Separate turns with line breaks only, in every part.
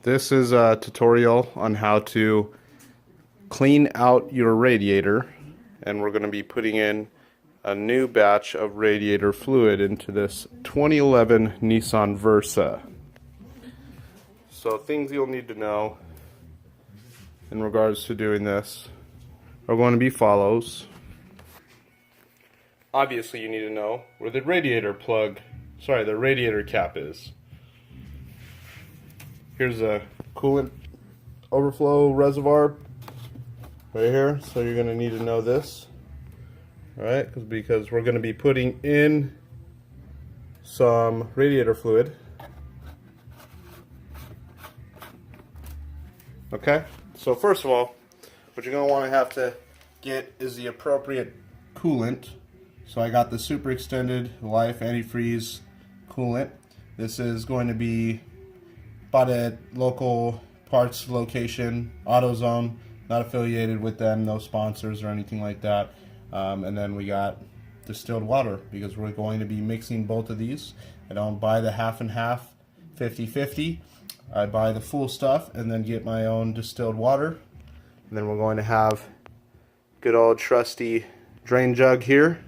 This is a tutorial on how to clean out your radiator, and we're going to be putting in a new batch of radiator fluid into this 2011 Nissan Versa. So things you'll need to know in regards to doing this are going to be follows. Obviously you need to know where the radiator cap is. Here's a coolant overflow reservoir right here, so you're going to need to know this, alright, because we're going to be putting in some radiator fluid. Okay, so first of all, what you're going to want to have to get is the appropriate coolant. So I got the super extended life antifreeze coolant. This is going to be bought at local parts location, AutoZone, not affiliated with them, no sponsors or anything like that. And then we got distilled water, because we're going to be mixing both of these. I don't buy the half and half, 50-50. I buy the full stuff and then get my own distilled water. And then we're going to have good old trusty drain jug here.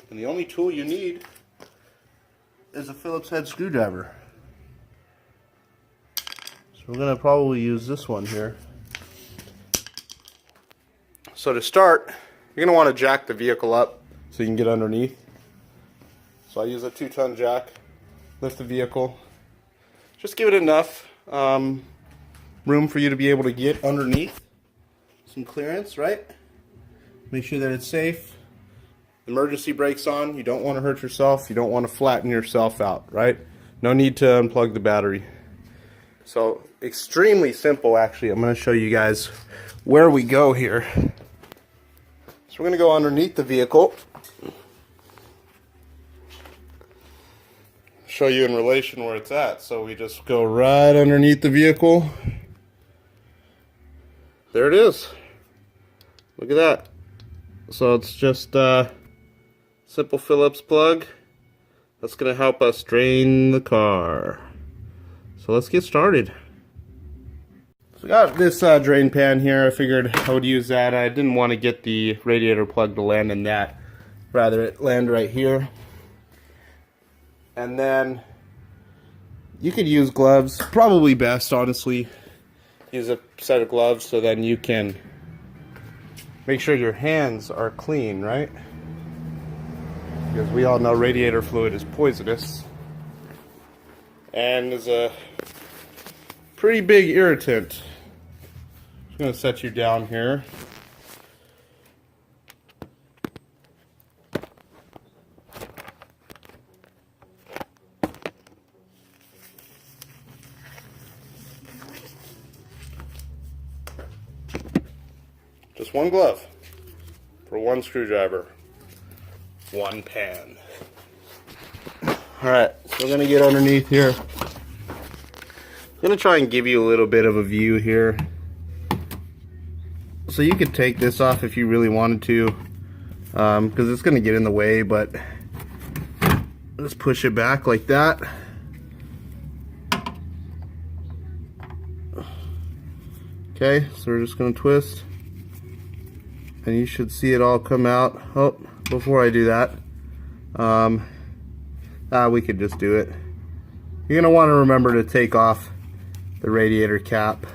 And the only tool you need is a Phillips head screwdriver. So we're going to probably use this one here. So to start, you're going to want to jack the vehicle up so you can get underneath. So I use a 2-ton jack, lift the vehicle. Just give it enough room for you to be able to get underneath. Some clearance, right? Make sure that it's safe. Emergency brakes on. You don't want to hurt yourself. You don't want to flatten yourself out, right? No need to unplug the battery. So extremely simple, actually. I'm going to show you guys where we go here. So we're going to go underneath the vehicle. Show you in relation where it's at. So we just go right underneath the vehicle. There it is. Look at that. So it's just simple Phillips plug. That's going to help us drain the car. So let's get started. So I got this drain pan here. I figured I would use that. I didn't want to get the radiator plug to land in that. Rather it land right here. And then you could use gloves. Probably best, honestly, use a set of gloves so then you can make sure your hands are clean, right? Because we all know radiator fluid is poisonous and is a pretty big irritant. I'm going to set you down here. Just one glove for one screwdriver, one pan. Alright, so we're going to get underneath here. I'm going to try and give you a little bit of a view here. So you could take this off if you really wanted to, because it's going to get in the way, but just push it back like that. Okay, so we're just going to twist. And you should see it all come out. Oh, before I do that, we could just do it. You're going to want to remember to take off the radiator cap.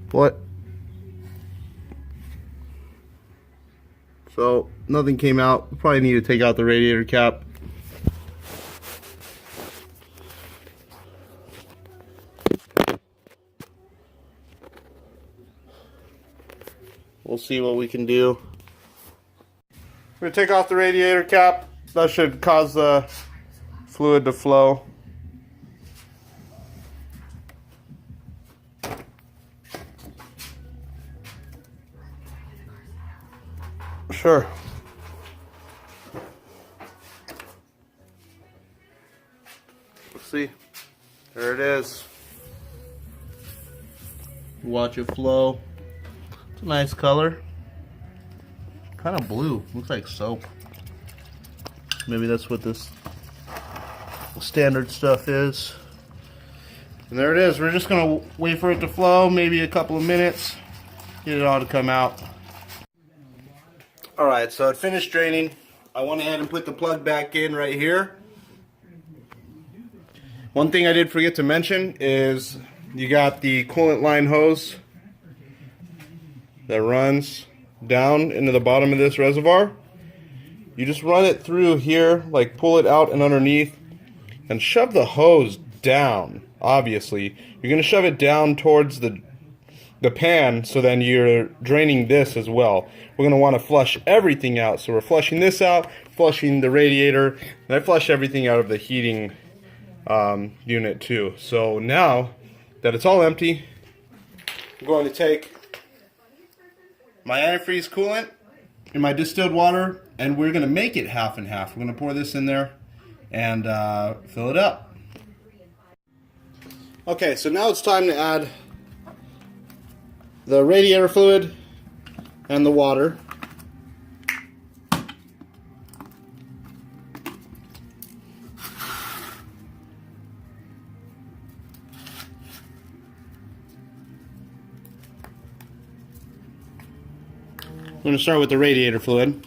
What? So, nothing came out. We'll probably need to take out the radiator cap. We'll see what we can do. We're going to take off the radiator cap. That should cause the fluid to flow. Sure. Let's see. There it is. Watch it flow. It's a nice color. kind of blue. Looks like soap. Maybe that's what this standard stuff is. And there it is. We're just going to wait for it to flow, maybe a couple of minutes, get it all to come out. Alright, so it finished draining. I went ahead and put the plug back in right here. One thing I did forget to mention is you got the coolant line hose that runs down into the bottom of this reservoir. You just run it through here, like pull it out and underneath, and shove the hose down. Obviously, you're going to shove it down towards the pan, so then you're draining this as well. We're going to want to flush everything out. So we're flushing this out, flushing the radiator, and I flush everything out of the heating unit too. So now that it's all empty, I'm going to take my antifreeze coolant and my distilled water, and we're going to make it half and half. We're going to pour this in there and fill it up. Okay, so now it's time to add the radiator fluid and the water. I'm going to start with the radiator fluid.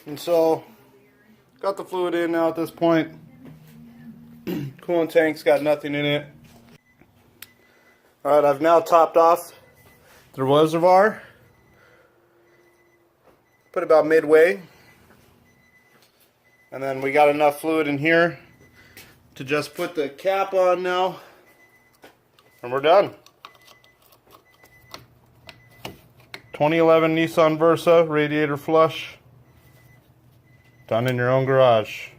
And so, got the fluid in now at this point. Coolant tank's got nothing in it. Alright, I've now topped off the reservoir. Put about midway. And then we got enough fluid in here to just put the cap on now. And we're done. 2011 Nissan Versa radiator flush. Done in your own garage.